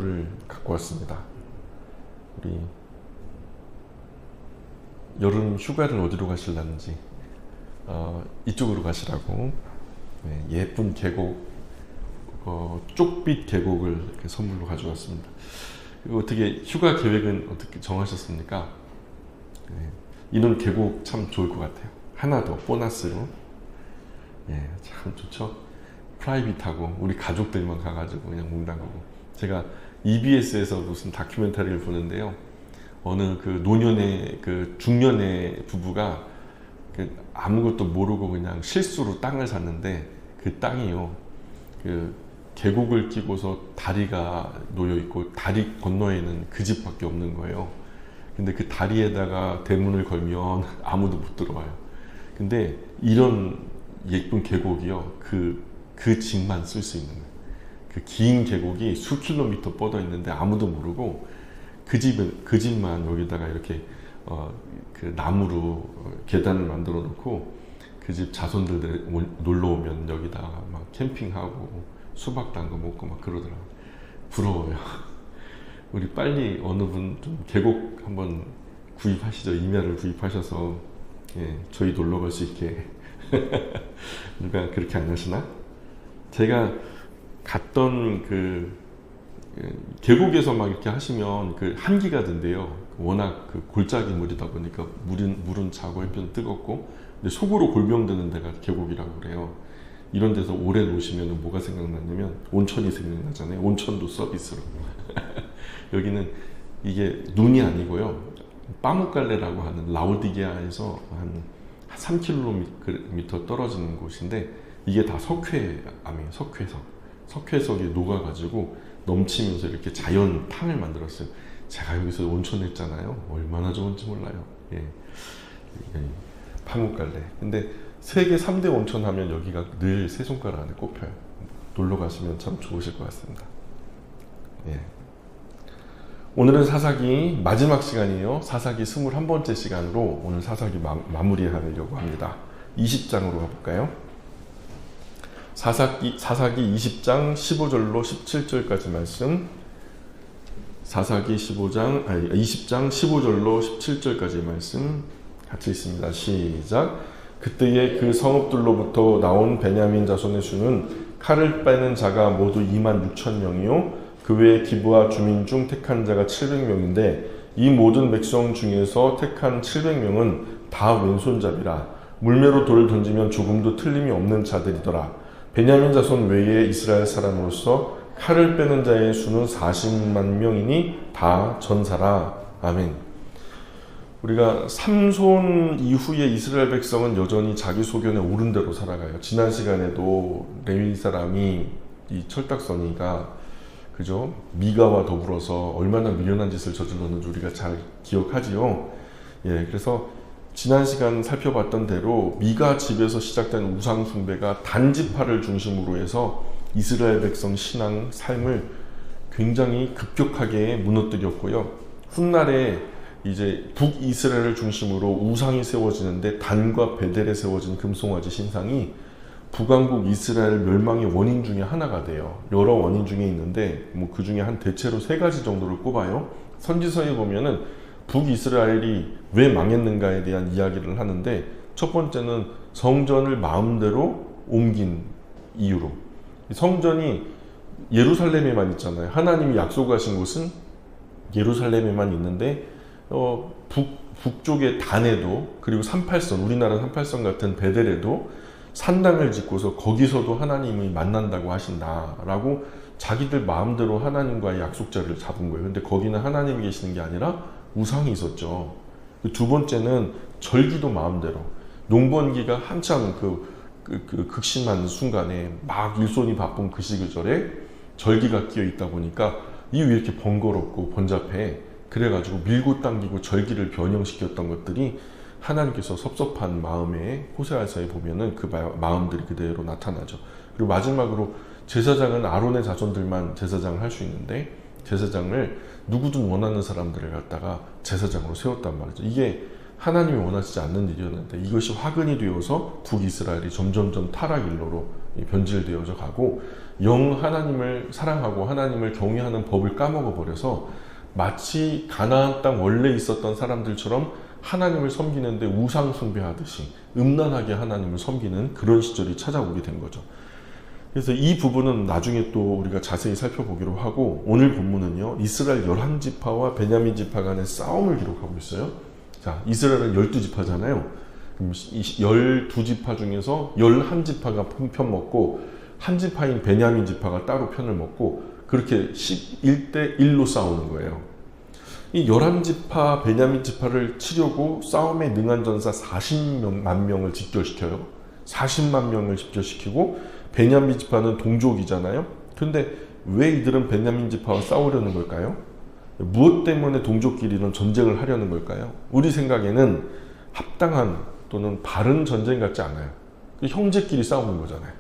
를 갖고 왔습니다. 우리 여름 휴가를 어디로 가실라는지 이쪽으로 가시라고 예쁜 계곡, 쪽빛 계곡을 이렇게 선물로 가져왔습니다. 이거 어떻게 휴가 계획은 어떻게 정하셨습니까? 이런 계곡 참 좋을 것 같아요. 하나 더 보너스로 참 좋죠. 프라이빗하고 우리 가족들만 가가지고 그냥 몽땅하고. 제가 EBS에서 무슨 다큐멘터리를 보는데요. 어느 그 노년의 그 중년의 부부가 아무것도 모르고 그냥 실수로 땅을 샀는데 그 땅이요. 그 계곡을 끼고서 다리가 놓여 있고 다리 건너에는 그 집밖에 없는 거예요. 근데 그 다리에다가 대문을 걸면 아무도 못 들어와요. 근데 이런 예쁜 계곡이요. 그 집만 쓸 수 있는 거예요. 그 긴 계곡이 수 킬로미터 뻗어 있는데 아무도 모르고 그 집만 여기다가 이렇게 그 나무로 계단을 만들어 놓고 그 집 자손들 놀러 오면 여기다가 막 캠핑하고 수박 단 거 먹고 막 그러더라고요. 부러워요. 우리 빨리 어느 분 좀 계곡 한번 구입하시죠. 임야를 구입하셔서 저희 놀러 갈 수 있게. 누가 그렇게 안 하시나? 제가 갔던 그 계곡에서 막 이렇게 하시면 그 한기가 든대요. 워낙 그 골짜기 물이다 보니까 물은 차고 햇볕은 뜨겁고, 근데 속으로 골병 드는 데가 계곡이라고 그래요. 이런 데서 오래 노시면 뭐가 생각나냐면 온천이 생각나잖아요. 온천도 서비스로. 여기는 이게 눈이 아니고요. 빠묵갈레라고 하는 라오디게아에서 한 3km 떨어지는 곳인데 이게 다 석회암이에요. 석회석이 녹아가지고 넘치면서 이렇게 자연 탕을 만들었어요. 제가 여기서 온천 했잖아요. 얼마나 좋은지 몰라요. 파묵갈레. 근데 세계 3대 온천 하면 여기가 늘 세 손가락 안에 꼽혀요. 놀러 가시면 참 좋으실 것 같습니다. 오늘은 사사기 마지막 시간이에요. 사사기 21번째 시간으로 오늘 사사기 마무리하려고 합니다. 20장으로 가볼까요? 사사기 20장 15절로 17절까지 말씀. 사사기 20장 15절로 17절까지 말씀 같이 있습니다. 시작. 그때에 그 성읍들로부터 나온 베냐민 자손의 수는 칼을 빼는 자가 모두 26,000명이요 그 외에 기브아 주민 중 택한 자가 700명인데 이 모든 백성 중에서 택한 700명은 다 왼손잡이라 물매로 돌을 던지면 조금도 틀림이 없는 자들이더라. 베냐민 자손 외에 이스라엘 사람으로서 칼을 빼는 자의 수는 40만 명이니 다 전사라. 아멘. 우리가 삼손 이후에 이스라엘 백성은 여전히 자기 소견에 옳은 대로 살아가요. 지난 시간에도 레위 사람이 이 철딱서니가 그죠? 미가와 더불어서 얼마나 미련한 짓을 저질렀는지 우리가 잘 기억하지요. 그래서 지난 시간 살펴봤던 대로 미가 집에서 시작된 우상 숭배가 단지파를 중심으로 해서 이스라엘 백성 신앙 삶을 굉장히 급격하게 무너뜨렸고요. 훗날에 이제 북이스라엘을 중심으로 우상이 세워지는데 단과 베델에 세워진 금송아지 신상이 북왕국 이스라엘 멸망의 원인 중에 하나가 돼요. 여러 원인 중에 있는데 그 중에 한 대체로 3가지 정도를 꼽아요. 선지서에 보면은 북이스라엘이 왜 망했는가에 대한 이야기를 하는데 첫 번째는 성전을 마음대로 옮긴 이유로. 성전이 예루살렘에만 있잖아요. 하나님이 약속하신 곳은 예루살렘에만 있는데 북쪽의 단에도 그리고 38선 우리나라 38선 같은 베델에도 산당을 짓고서 거기서도 하나님이 만난다고 하신다라고 자기들 마음대로 하나님과의 약속자를 잡은 거예요. 근데 거기는 하나님이 계시는 게 아니라 우상이 있었죠. 두 번째는 절기도 마음대로. 농번기가 한참 극심한 순간에 막 일손이 바쁜 그 시절에 절기가 끼어 있다 보니까 이 왜 이렇게 번거롭고 번잡해. 그래가지고 밀고 당기고 절기를 변형시켰던 것들이 하나님께서 섭섭한 마음에 호세아서에 보면은 그 마음들이 그대로 나타나죠. 그리고 마지막으로 제사장은 아론의 자손들만 제사장을 할 수 있는데 제사장을 누구든 원하는 사람들을 갖다가 제사장으로 세웠단 말이죠. 이게 하나님이 원하시지 않는 일이었는데 이것이 화근이 되어서 북이스라엘이 점점점 타락 일로로 변질되어져 가고 영 하나님을 사랑하고 하나님을 경외하는 법을 까먹어 버려서 마치 가나안 땅 원래 있었던 사람들처럼 하나님을 섬기는데 우상 숭배하듯이 음란하게 하나님을 섬기는 그런 시절이 찾아오게 된 거죠. 그래서 이 부분은 나중에 또 우리가 자세히 살펴보기로 하고, 오늘 본문은요 이스라엘 11지파와 베냐민 지파 간의 싸움을 기록하고 있어요. 자, 이스라엘은 12지파잖아요. 그럼 12지파 중에서 11지파가 편 먹고 한 지파인 베냐민 지파가 따로 편을 먹고 그렇게 11대 1로 싸우는 거예요. 이 11지파 베냐민 지파를 치려고 싸움에 능한 전사 40만 명을 집결시켜요. 40만 명을 집결시키고 베냐민 지파는 동족이잖아요. 근데 왜 이들은 베냐민 지파와 싸우려는 걸까요? 무엇 때문에 동족끼리 이런 전쟁을 하려는 걸까요? 우리 생각에는 합당한 또는 바른 전쟁 같지 않아요. 형제끼리 싸우는 거잖아요.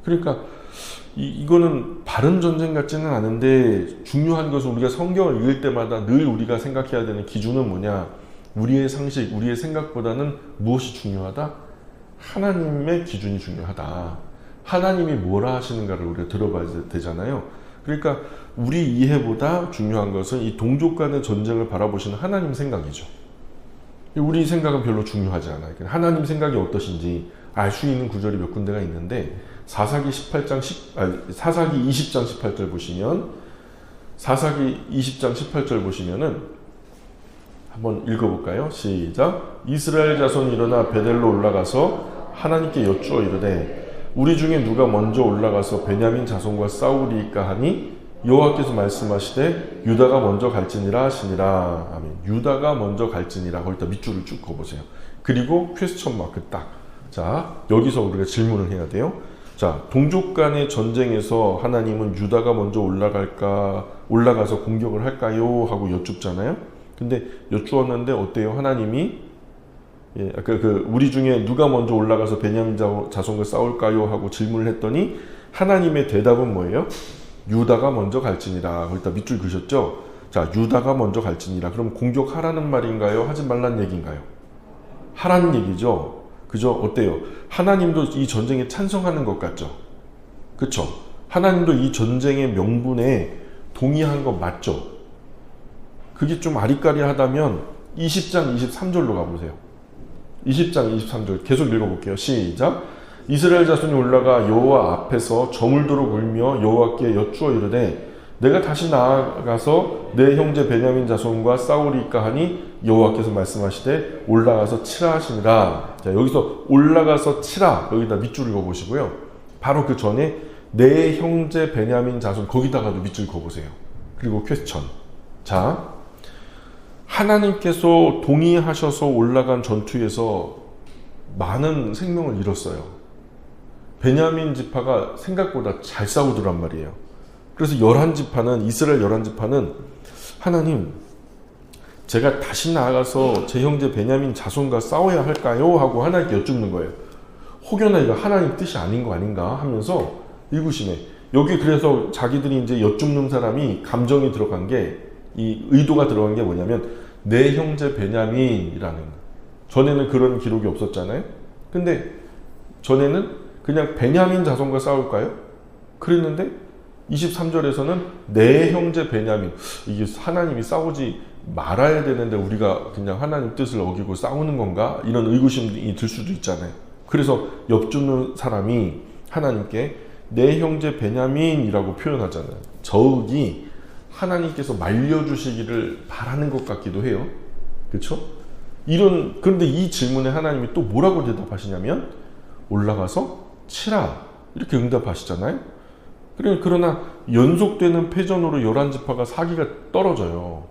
그러니까 이거는 바른 전쟁 같지는 않은데, 중요한 것은 우리가 성경을 읽을 때마다 늘 우리가 생각해야 되는 기준은 뭐냐? 우리의 상식, 우리의 생각보다는 무엇이 중요하다? 하나님의 기준이 중요하다. 하나님이 뭐라 하시는가를 우리가 들어봐야 되잖아요. 그러니까 우리 이해보다 중요한 것은 이 동족 간의 전쟁을 바라보시는 하나님 생각이죠. 우리 생각은 별로 중요하지 않아요. 하나님 생각이 어떠신지 알 수 있는 구절이 몇 군데가 있는데, 사사기 20장 18절 보시면, 사사기 20장 18절 보시면은 한번 읽어볼까요? 시작. 이스라엘 자손이 일어나 베델로 올라가서 하나님께 여쭈어 이르되 우리 중에 누가 먼저 올라가서 베냐민 자손과 싸우리이까 하니 여호와께서 말씀하시되 유다가 먼저 갈지니라 하시니라. 아멘. 유다가 먼저 갈지니라. 거기다 밑줄을 쭉 그어보세요. 그리고 퀘스천 마크 딱. 자, 여기서 우리가 질문을 해야 돼요. 자, 동족 간의 전쟁에서 하나님은 유다가 먼저 올라가서 공격을 할까요? 하고 여쭙잖아요. 근데 여쭈었는데 어때요? 하나님이 우리 중에 누가 먼저 올라가서 베냐민 자손과 싸울까요? 하고 질문을 했더니 하나님의 대답은 뭐예요? 유다가 먼저 갈지니라. 거기다 밑줄 그으셨죠? 자, 유다가 먼저 갈지니라. 그럼 공격하라는 말인가요? 하지 말라는 얘기인가요? 하라는 얘기죠. 그죠? 어때요? 하나님도 이 전쟁에 찬성하는 것 같죠? 그쵸? 하나님도 이 전쟁의 명분에 동의한 거 맞죠? 그게 좀 아리까리하다면 20장 23절로 가보세요. 20장 23절 계속 읽어볼게요. 시작. 이스라엘 자손이 올라가 여호와 앞에서 저물도록 울며 여호와께 여쭈어 이르되 내가 다시 나아가서 내 형제 베냐민 자손과 싸우리이까 하니 여호와께서 말씀하시되 올라가서 치라 하시니라. 자, 여기서 올라가서 치라, 여기다 밑줄 그어보시고요. 바로 그 전에 내 형제 베냐민 자손, 거기다가도 밑줄 그어보세요. 그리고 퀘스천. 자, 하나님께서 동의하셔서 올라간 전투에서 많은 생명을 잃었어요. 베냐민 지파가 생각보다 잘 싸우더란 말이에요. 그래서 11지파는, 이스라엘 11지파는 하나님, 제가 다시 나아가서 제 형제 베냐민 자손과 싸워야 할까요? 하고 하나님께 여쭙는 거예요. 혹여나 이거 하나님 뜻이 아닌 거 아닌가 하면서 일구심에, 여기 그래서 자기들이 이제 여쭙는 사람이 감정이 들어간 게, 이 의도가 들어간 게 뭐냐면 내 형제 베냐민이라는 거. 전에는 그런 기록이 없었잖아요. 근데 전에는 그냥 베냐민 자손과 싸울까요? 그랬는데 23절에서는 내 형제 베냐민, 이게 하나님이 싸우지 말아야 되는데 우리가 그냥 하나님 뜻을 어기고 싸우는 건가? 이런 의구심이 들 수도 있잖아요. 그래서 엽주는 사람이 하나님께 내 형제 베냐민이라고 표현하잖아요. 저욱이 하나님께서 말려주시기를 바라는 것 같기도 해요. 그렇죠? 그런데 이 질문에 하나님이 또 뭐라고 대답하시냐면 올라가서 치라, 이렇게 응답하시잖아요. 그러나 연속되는 패전으로 11지파가 사기가 떨어져요.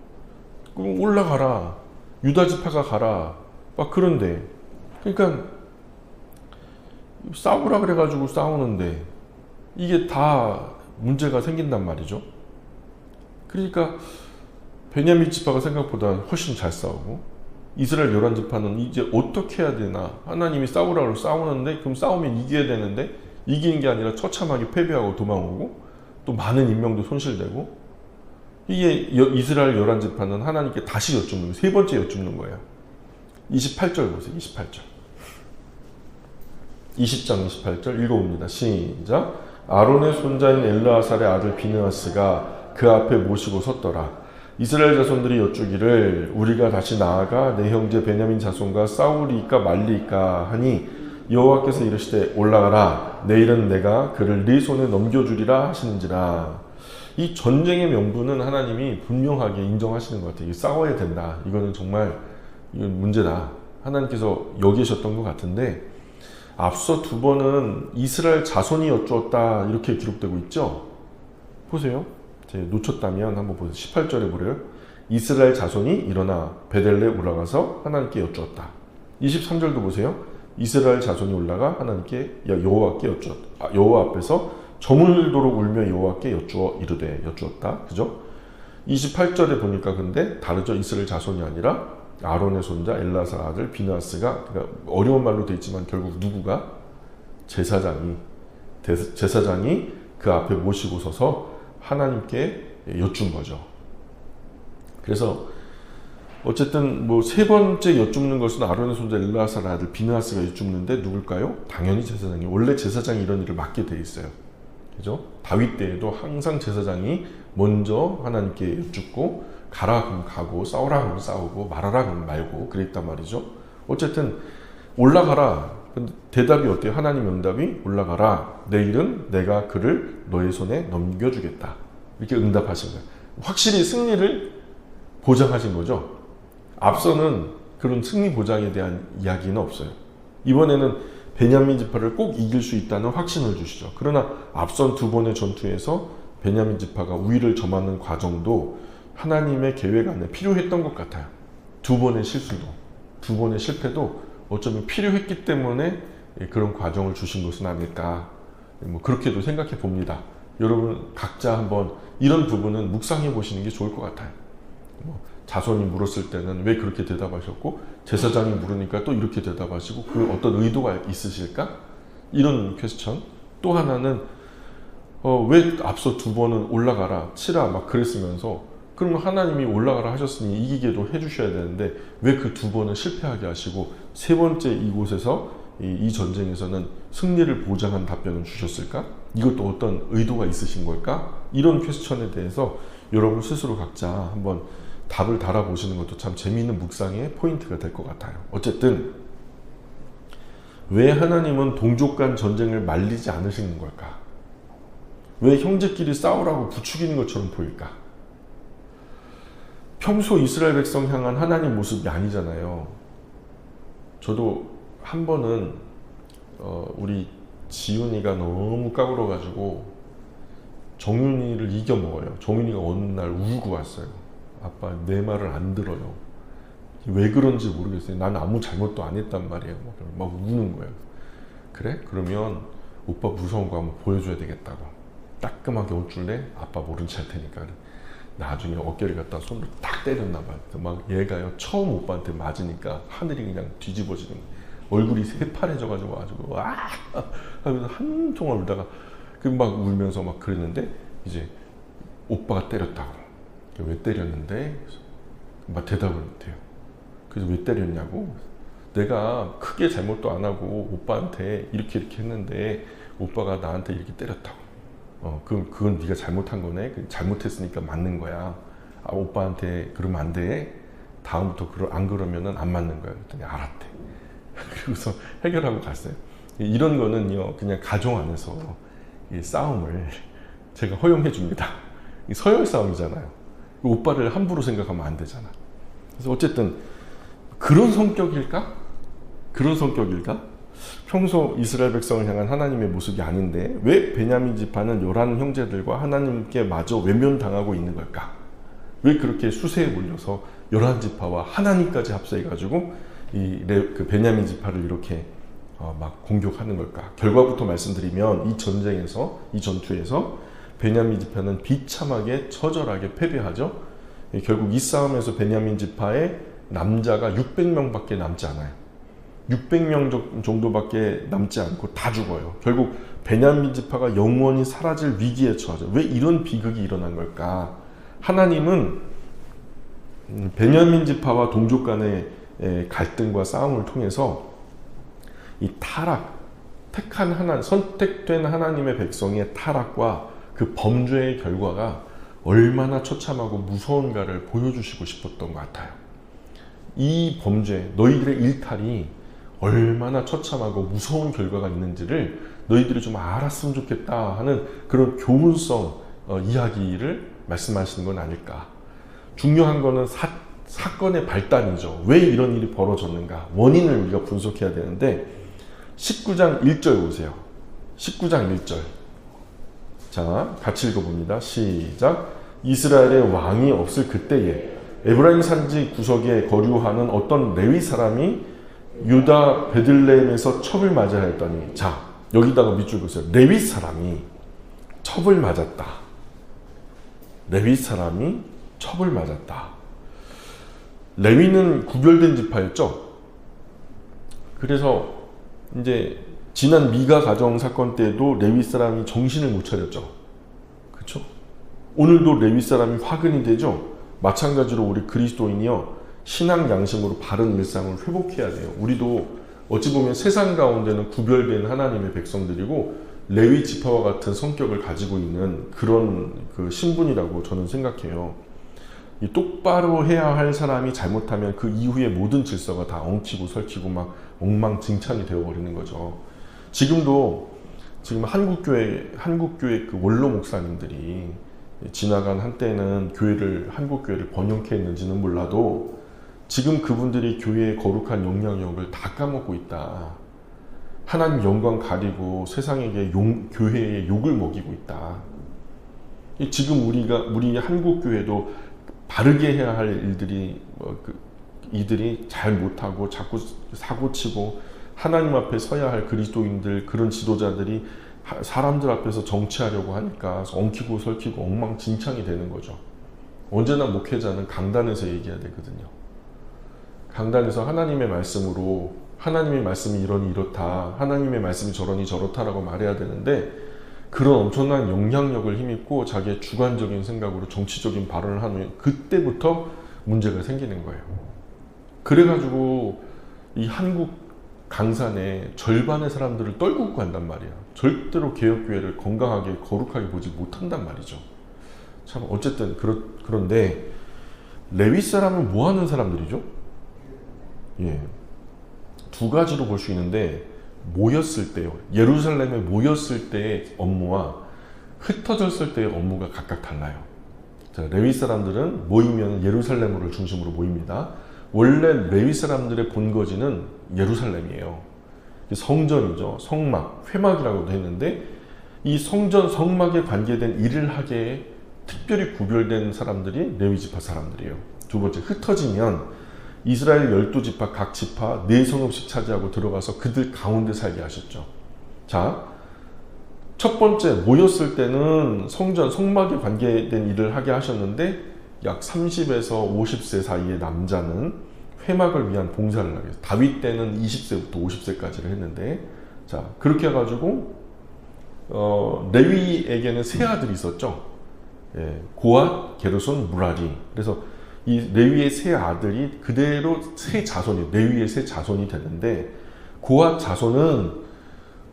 그럼 올라가라, 유다지파가 가라, 막 그런데, 그러니까 싸우라 그래가지고 싸우는데 이게 다 문제가 생긴단 말이죠. 그러니까 베냐민 지파가 생각보다 훨씬 잘 싸우고, 이스라엘 11지파는 이제 어떻게 해야 되나, 하나님이 싸우라고 싸우는데 그럼 싸우면 이겨야 되는데 이기는 게 아니라 처참하게 패배하고 도망오고 또 많은 인명도 손실되고, 이게 이스라엘 11지파는 하나님께 다시 여쭙는 거예요. 세 번째 여쭙는 거예요. 28절 보세요. 28절. 20장 28절 읽어봅니다. 시작. 아론의 손자인 엘르아살의 아들 비느하스가 그 앞에 모시고 섰더라. 이스라엘 자손들이 여쭈기를 우리가 다시 나아가 내 형제 베냐민 자손과 싸우리까 말리까 하니 여호와께서 이르시되 올라가라. 내일은 내가 그를 네 손에 넘겨주리라 하시는지라. 이 전쟁의 명분은 하나님이 분명하게 인정하시는 것 같아요. 싸워야 된다. 이거는 정말 이건 문제다. 하나님께서 여기셨던 것 같은데 앞서 두 번은 이스라엘 자손이 여쭈었다 이렇게 기록되고 있죠. 보세요. 제가 놓쳤다면 한번 보세요. 18절에 보래요. 이스라엘 자손이 일어나 베델레 올라가서 하나님께 여쭈었다. 23절도 보세요. 이스라엘 자손이 올라가 하나님께 여호와께 여쭈었다. 여호와 앞에서 저물도록 울며 여호와께 여쭈었다. 그죠? 28절에 보니까 근데 다르죠. 이스라엘 자손이 아니라 아론의 손자 엘라살 아들 비느하스가, 그러니까 어려운 말로 되어 있지만 결국 누구가? 제사장이 그 앞에 모시고 서서 하나님께 여쭌 거죠. 그래서 어쨌든 뭐 세 번째 여쭙는 것은 아론의 손자 엘라살 아들 비느하스가 여쭙는데 누굴까요? 당연히 제사장이. 원래 제사장이 이런 일을 맡게 돼 있어요. 그죠? 다윗 때에도 항상 제사장이 먼저 하나님께 여쭙고 가라 그러면 가고 싸우라 그러면 싸우고 말하라 그러면 말고 그랬단 말이죠. 어쨌든 올라가라. 근데 대답이 어때요? 하나님 응답이 올라가라. 내일은 내가 그를 너의 손에 넘겨주겠다. 이렇게 응답하신 거예요. 확실히 승리를 보장하신 거죠. 앞서는 그런 승리 보장에 대한 이야기는 없어요. 이번에는 베냐민 지파를 꼭 이길 수 있다는 확신을 주시죠. 그러나 앞선 두 번의 전투에서 베냐민 지파가 우위를 점하는 과정도 하나님의 계획 안에 필요했던 것 같아요. 두 번의 실수도, 두 번의 실패도 어쩌면 필요했기 때문에 그런 과정을 주신 것은 아닐까. 뭐 그렇게도 생각해 봅니다. 여러분 각자 한번 이런 부분은 묵상해 보시는 게 좋을 것 같아요. 자손이 물었을 때는 왜 그렇게 대답하셨고 제사장이 물으니까 또 이렇게 대답하시고 그 어떤 의도가 있으실까? 이런 퀘스천. 또 하나는 왜 앞서 두 번은 올라가라 치라 막 그랬으면서 그러면 하나님이 올라가라 하셨으니 이기게도 해주셔야 되는데 왜 그 두 번은 실패하게 하시고 세 번째 이곳에서 이 전쟁에서는 승리를 보장한 답변을 주셨을까? 이것도 어떤 의도가 있으신 걸까? 이런 퀘스천에 대해서 여러분 스스로 각자 한번 답을 달아보시는 것도 참 재미있는 묵상의 포인트가 될 것 같아요. 어쨌든 왜 하나님은 동족 간 전쟁을 말리지 않으시는 걸까? 왜 형제끼리 싸우라고 부추기는 것처럼 보일까? 평소 이스라엘 백성 향한 하나님 모습이 아니잖아요. 저도 한 번은 우리 지훈이가 너무 까불어가지고 정윤이를 이겨먹어요. 정윤이가 어느 날 울고 왔어요. 아빠 내 말을 안 들어요. 왜 그런지 모르겠어요. 난 아무 잘못도 안 했단 말이에요. 막 우는 거예요. 그래? 그러면 오빠 무서운 거 한번 보여줘야 되겠다고. 따끔하게 어줄래? 아빠 모른 체 할 테니까. 나중에 어깨를 갖다 손으로 딱 때렸나 봐요. 막 얘가요 처음 오빠한테 맞으니까 하늘이 그냥 뒤집어지는 거예요. 얼굴이 새파래져가지고 와 하면서 한동안 울다가 막 울면서 막 그랬는데 이제 오빠가 때렸다고. 왜 때렸는데? 막 대답을 못해요. 그래서 왜 때렸냐고? 내가 크게 잘못도 안 하고 오빠한테 이렇게 했는데 오빠가 나한테 이렇게 때렸다고. 그건 네가 잘못한 거네. 잘못했으니까 맞는 거야. 오빠한테 그러면 안 돼. 다음부터 안 그러면은 안 맞는 거야. 그랬더니 알았대. 그래서 해결하고 갔어요. 이런 거는요, 그냥 가정 안에서 이 싸움을 제가 허용해 줍니다. 서열 싸움이잖아요. 오빠를 함부로 생각하면 안 되잖아. 그래서 어쨌든 그런 성격일까? 평소 이스라엘 백성을 향한 하나님의 모습이 아닌데 왜 베냐민 지파는 요란 형제들과 하나님께 마저 외면당하고 있는 걸까? 왜 그렇게 수세에 몰려서 요란 지파와 하나님까지 합세해가지고 그 베냐민 지파를 이렇게 막 공격하는 걸까? 결과부터 말씀드리면 이 전투에서 베냐민 지파는 비참하게 처절하게 패배하죠. 결국 이 싸움에서 베냐민 지파의 남자가 600명밖에 남지 않아요. 600명 정도밖에 남지 않고 다 죽어요. 결국 베냐민 지파가 영원히 사라질 위기에 처하죠. 왜 이런 비극이 일어난 걸까? 하나님은 베냐민 지파와 동족 간의 갈등과 싸움을 통해서 이 타락, 택한 선택된 하나님의 백성의 타락과 그 범죄의 결과가 얼마나 처참하고 무서운가를 보여주시고 싶었던 것 같아요. 이 범죄, 너희들의 일탈이 얼마나 처참하고 무서운 결과가 있는지를 너희들이 좀 알았으면 좋겠다 하는 그런 교훈성 이야기를 말씀하시는 건 아닐까. 중요한 거는 사건의 발단이죠. 왜 이런 일이 벌어졌는가. 원인을 우리가 분석해야 되는데 19장 1절 보세요. 19장 1절. 자, 같이 읽어봅니다. 시작. 이스라엘의 왕이 없을 그때에 에브라임 산지 구석에 거류하는 어떤 레위 사람이 유다 베들레헴에서 첩을 맞아 했더니, 자, 여기다가 밑줄 보세요. 레위 사람이 첩을 맞았다. 레위 사람이 첩을 맞았다. 레위는 구별된 지파였죠. 그래서 이제 지난 미가 가정 사건 때도 레위 사람이 정신을 못 차렸죠. 그렇죠? 오늘도 레위 사람이 화근이 되죠. 마찬가지로 우리 그리스도인이요, 신앙 양심으로 바른 일상을 회복해야 돼요. 우리도 어찌 보면 세상 가운데는 구별된 하나님의 백성들이고 레위 지파와 같은 성격을 가지고 있는 그런 그 신분이라고 저는 생각해요. 이 똑바로 해야 할 사람이 잘못하면 그 이후에 모든 질서가 다 엉키고 설키고 막 엉망진창이 되어버리는 거죠. 지금 한국교회 그 원로 목사님들이 지나간 한때는 한국교회를 번영케 했는지는 몰라도 지금 그분들이 교회의 거룩한 영향력을 다 까먹고 있다. 하나님 영광 가리고 세상에게 교회에 욕을 먹이고 있다. 지금 우리 한국교회도 바르게 해야 할 이들이 잘 못하고 자꾸 사고치고 하나님 앞에 서야 할 그리스도인들, 그런 지도자들이 사람들 앞에서 정치하려고 하니까 엉키고 설키고 엉망진창이 되는 거죠. 언제나 목회자는 강단에서 얘기해야 되거든요. 강단에서 하나님의 말씀으로, 하나님의 말씀이 이러니 이렇다, 하나님의 말씀이 저러니 저렇다라고 말해야 되는데, 그런 엄청난 영향력을 힘입고 자기의 주관적인 생각으로 정치적인 발언을 하면 그때부터 문제가 생기는 거예요. 그래가지고 이 한국 강산에 절반의 사람들을 떨구고 간단 말이야. 절대로 개혁교회를 건강하게 거룩하게 보지 못한단 말이죠. 참 어쨌든 그런데 레위 사람은 뭐 하는 사람들이죠? 예, 두 가지로 볼 수 있는데, 모였을 때요, 예루살렘에 모였을 때의 업무와 흩어졌을 때의 업무가 각각 달라요. 자, 레위 사람들은 모이면 예루살렘을 중심으로 모입니다. 원래 레위 사람들의 본거지는 예루살렘이에요. 성전이죠. 성막, 회막이라고도 했는데, 이 성전, 성막에 관계된 일을 하기에 특별히 구별된 사람들이 레위 지파 사람들이에요. 두 번째, 흩어지면 이스라엘 12지파 각 지파 4성읍씩 차지하고 들어가서 그들 가운데 살게 하셨죠. 자, 첫 번째 모였을 때는 성전, 성막에 관계된 일을 하게 하셨는데, 약 30에서 50세 사이의 남자는 회막을 위한 봉사를 하게 했어요. 다윗 때는 20세부터 50세까지를 했는데, 자, 그렇게 해가지고 레위에게는 세 아들이 있었죠. 예, 고앗, 게르손, 무라리. 그래서 이 레위의 세 아들이 그대로 레위의 세 자손이 되는데, 고앗 자손은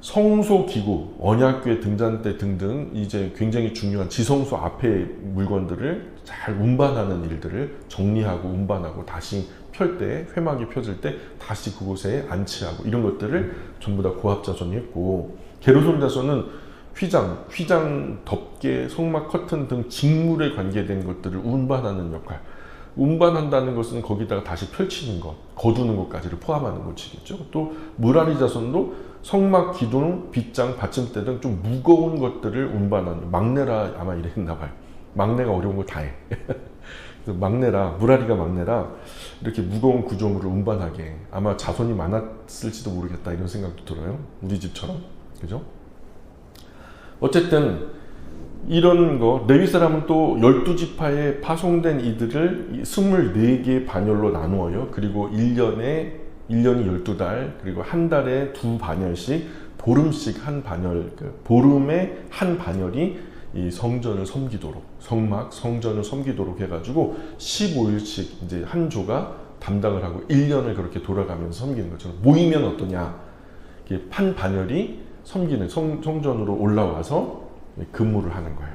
성소기구, 언약궤 등잔대 등등 이제 굉장히 중요한 지성소 앞의 물건들을 잘 운반하는 일들을 정리하고 운반하고 다시 펼 때, 회막이 펴질 때 다시 그곳에 안치하고 이런 것들을 전부 다 고압 자손이 했고, 게르손 자손은 휘장, 덮개, 성막 커튼 등 직물에 관계된 것들을 운반하는 역할. 운반한다는 것은 거기다가 다시 펼치는 것, 거두는 것까지를 포함하는 것이겠죠. 또 무라리 자손도 성막 기둥, 빗장, 받침대 등 좀 무거운 것들을 운반하는, 막내라 아마 이랬나 봐요. 막내가 어려운 거 다 해. 그래서 무라리가 막내라 이렇게 무거운 구조물을 운반하게, 아마 자손이 많았을지도 모르겠다 이런 생각도 들어요. 우리 집처럼. 그죠? 어쨌든 이런 거, 레위 사람은 또 12지파에 파송된 이들을 24개 반열로 나누어요. 그리고 1년이 12달, 그리고 한 달에 2반열씩, 보름씩 한 반열, 보름에 한 반열이 이 성전을 섬기도록, 성전을 섬기도록 해가지고 15일씩 이제 한 조가 담당을 하고 1년을 그렇게 돌아가면서 섬기는 것처럼, 모이면 어떠냐. 한 반열이 섬기는 성전으로 올라와서 근무를 하는 거예요.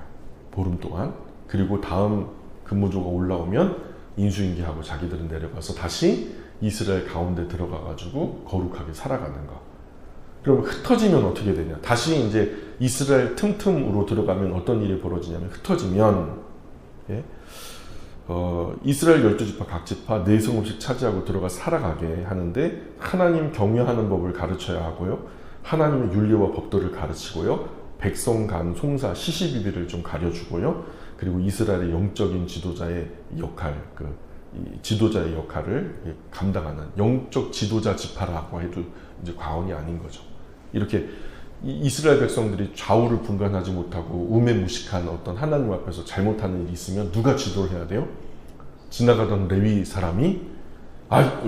보름 동안. 그리고 다음 근무조가 올라오면 인수인계하고 자기들은 내려가서 다시 이스라엘 가운데 들어가 가지고 거룩하게 살아가는 거. 그럼 흩어지면 어떻게 되냐? 다시 이제 이스라엘 틈틈으로 들어가면 어떤 일이 벌어지냐면, 흩어지면 이스라엘 12지파 각 지파 4성읍씩 차지하고 들어가 살아가게 하는데, 하나님 경외하는 법을 가르쳐야 하고요, 하나님의 윤리와 법도를 가르치고요, 백성 간 송사 시시비비를 좀 가려주고요, 그리고 이스라엘의 영적인 지도자의 역할, 지도자의 역할을 감당하는 영적 지도자 지파라고 해도 이제 과언이 아닌 거죠. 이렇게 이스라엘 백성들이 좌우를 분간하지 못하고 우매무식한 어떤 하나님 앞에서 잘못하는 일이 있으면 누가 지도를 해야 돼요? 지나가던 레위 사람이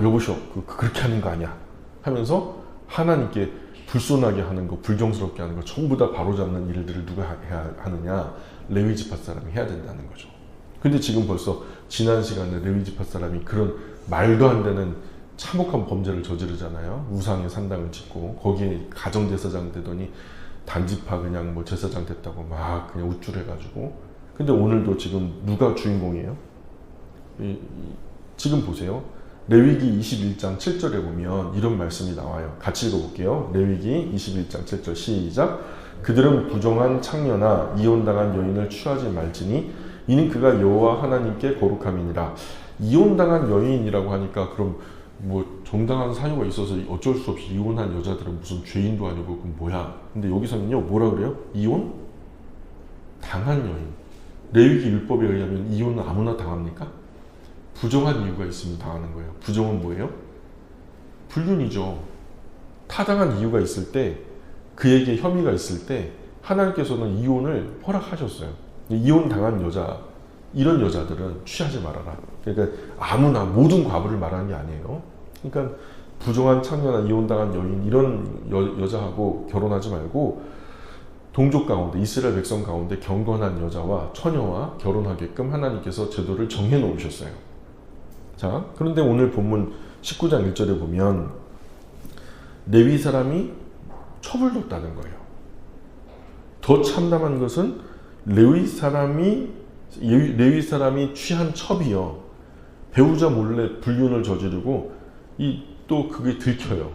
여보시오, 그렇게 하는 거 아니야 하면서 하나님께 불손하게 하는 거, 불경스럽게 하는 거 전부 다 바로잡는 일들을 누가 해야 하느냐? 레위 지파 사람이 해야 된다는 거죠. 근데 지금 벌써 지난 시간에 레위 지파 사람이 그런 말도 안 되는 참혹한 범죄를 저지르잖아요. 우상의 산당을 짓고 거기에 가정제사장 되더니 단지파 그냥 뭐 제사장 됐다고 막 그냥 우쭐해가지고. 근데 오늘도 지금 누가 주인공이에요? 지금 보세요. 레위기 21장 7절에 보면 이런 말씀이 나와요. 같이 읽어볼게요. 레위기 21장 7절 시작. 그들은 부정한 창녀나 이혼당한 여인을 취하지 말지니 이는 그가 여호와 하나님께 거룩함이니라. 이혼당한 여인이라고 하니까 그럼 뭐 정당한 사유가 있어서 어쩔 수 없이 이혼한 여자들은 무슨 죄인도 아니고 그럼 뭐야? 근데 여기서는요 뭐라 그래요? 이혼? 당한 여인. 레위기 율법에 의하면 이혼은 아무나 당합니까? 부정한 이유가 있으면 당하는 거예요. 부정은 뭐예요? 불륜이죠. 타당한 이유가 있을 때, 그에게 혐의가 있을 때 하나님께서는 이혼을 허락하셨어요. 이혼 당한 여자, 이런 여자들은 취하지 말아라. 그러니까 아무나 모든 과부를 말하는 게 아니에요. 그러니까 부정한 창녀나 이혼당한 여인 이런 여자하고 결혼하지 말고 동족 가운데, 이스라엘 백성 가운데 경건한 여자와 처녀와 결혼하게끔 하나님께서 제도를 정해 놓으셨어요. 자, 그런데 오늘 본문 19장 1절에 보면 레위 사람이 처벌됐다는 거예요. 더 참담한 것은 레위 사람이 취한 첩이요, 배우자 몰래 불륜을 저지르고 또 그게 들켜요.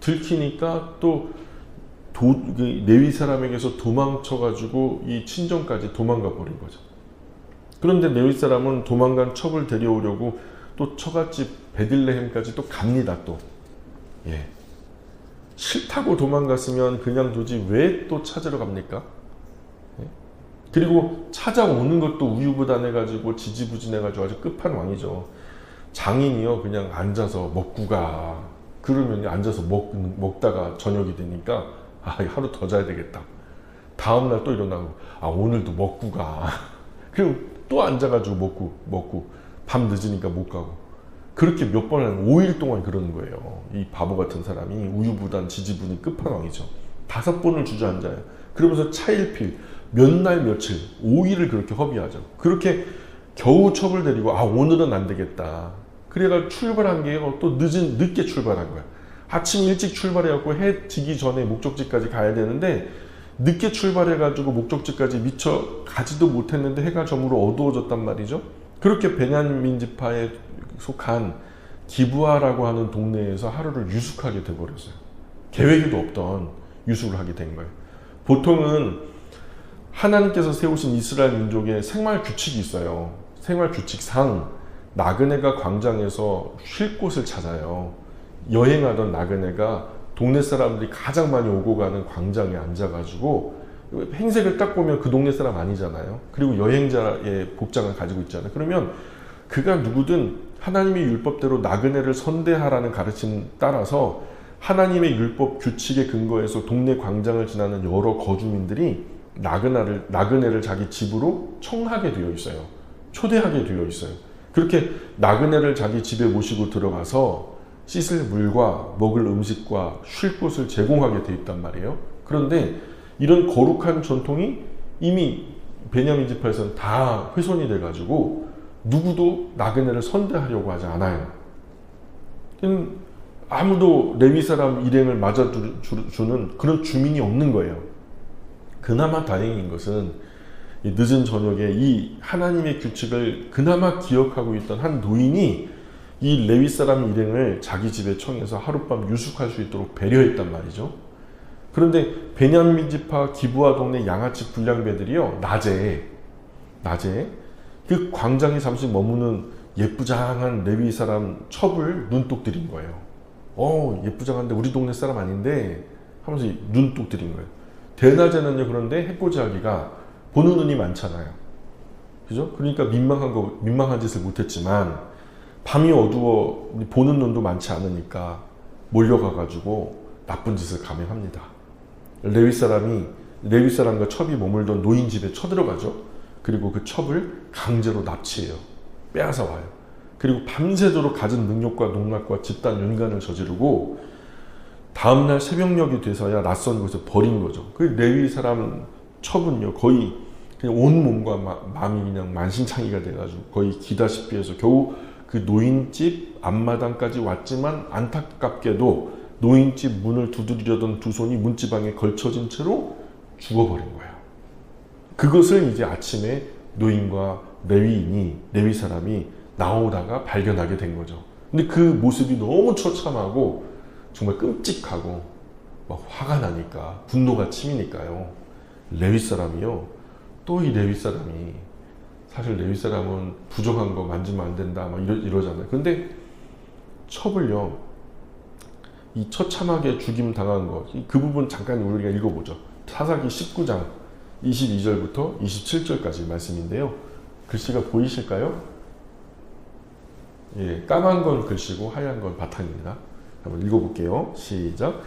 들키니까 또 레위 사람에게서 도망쳐가지고 이 친정까지 도망가 버린 거죠. 그런데 레위 사람은 도망간 첩을 데려오려고 또 처갓집 베들레헴까지 또 갑니다. 또 싫다고 도망갔으면 그냥 두지 왜 또 찾으러 갑니까? 그리고 찾아오는 것도 우유부단해가지고 지지부진해가지고 아주 끝판왕이죠. 장인이요 그냥 앉아서 먹고 가. 그러면 앉아서 먹다가 저녁이 되니까 하루 더 자야 되겠다. 다음날 또 일어나고 오늘도 먹고 가. 그리고 또 앉아가지고 먹고 밤 늦으니까 못 가고. 그렇게 몇 번을 5일 동안 그러는 거예요. 이 바보 같은 사람이 우유부단 지지부진 끝판왕이죠. 5번을 주저앉아요. 그러면서 차일필 몇 날 며칠 5일을 그렇게 허비하죠. 그렇게 겨우 첩을 데리고 오늘은 안 되겠다. 그래가 출발한 게 또 늦게 출발한 거야. 아침 일찍 출발해갖고 해 지기 전에 목적지까지 가야 되는데 늦게 출발해가지고 목적지까지 미처 가지도 못했는데 해가 저물어 어두워졌단 말이죠. 그렇게 베냐민 지파에 속한 기브아라고 하는 동네에서 하루를 유숙하게 돼버렸어요. 계획에도 없던 유숙을 하게 된 거예요. 보통은 하나님께서 세우신 이스라엘 민족의 생활 규칙이 있어요. 생활 규칙상 나그네가 광장에서 쉴 곳을 찾아요. 여행하던 나그네가 동네 사람들이 가장 많이 오고 가는 광장에 앉아가지고 행색을 딱 보면 그 동네 사람 아니잖아요. 그리고 여행자의 복장을 가지고 있잖아요. 그러면 그가 누구든 하나님의 율법대로 나그네를 선대하라는 가르침 따라서 하나님의 율법 규칙에 근거해서 동네 광장을 지나는 여러 거주민들이 나그네를 자기 집으로 청하게 되어 있어요. 초대하게 되어 있어요. 그렇게 나그네를 자기 집에 모시고 들어가서 씻을 물과 먹을 음식과 쉴 곳을 제공하게 되어 있단 말이에요. 그런데 이런 거룩한 전통이 이미 베냐민 지파에서는 다 훼손이 돼가지고 누구도 나그네를 선대하려고 하지 않아요. 아무도 레위 사람 일행을 맞아주는 그런 주민이 없는 거예요. 그나마 다행인 것은 이 늦은 저녁에 이 하나님의 규칙을 그나마 기억하고 있던 한 노인이 이 레위 사람 일행을 자기 집에 청해서 하룻밤 유숙할 수 있도록 배려했단 말이죠. 그런데 베냐민 지파 기브아 동네 양아치 불량배들이요, 낮에 그 광장에 잠시 머무는 예쁘장한 레위 사람 첩을 눈독 들인 거예요. 예쁘장한데 우리 동네 사람 아닌데 하면서 눈독 들인 거예요. 대낮에는요, 그런데 해코지하기가 보는 눈이 많잖아요. 그죠? 그러니까 민망한 짓을 못했지만 밤이 어두워 보는 눈도 많지 않으니까 몰려가가지고 나쁜 짓을 감행합니다. 레위 사람과 첩이 머물던 노인 집에 쳐들어가죠. 그리고 그 첩을 강제로 납치해요. 빼앗아 와요. 그리고 밤새도록 갖은 능욕과 농락과 집단 연간을 저지르고 다음날 새벽녘이 돼서야 낯선 곳에 버린 거죠. 그 레위 사람 첩은요, 거의 그냥 온 몸과 마음이 그냥 만신창이가 돼가지고 거의 기다시피 해서 겨우 그 노인집 앞마당까지 왔지만 안타깝게도 노인집 문을 두드리려던 두 손이 문지방에 걸쳐진 채로 죽어버린 거예요. 그것을 이제 아침에 노인과 레위 사람이 나오다가 발견하게 된 거죠. 근데 그 모습이 너무 처참하고 정말 끔찍하고 막 화가 나니까, 분노가 치미니까요, 레위 사람이요, 또 이 레위 사람이, 사실 레위 사람은 부정한 거 만지면 안 된다 막 이러잖아요. 근데 첩을요, 이 처참하게 죽임 당한 거, 그 부분 잠깐 우리가 읽어보죠. 사사기 19장 22절부터 27절까지 말씀인데요. 글씨가 보이실까요? 예, 까만 건 글씨고 하얀 건 바탕입니다. 한번 읽어볼게요. 시작.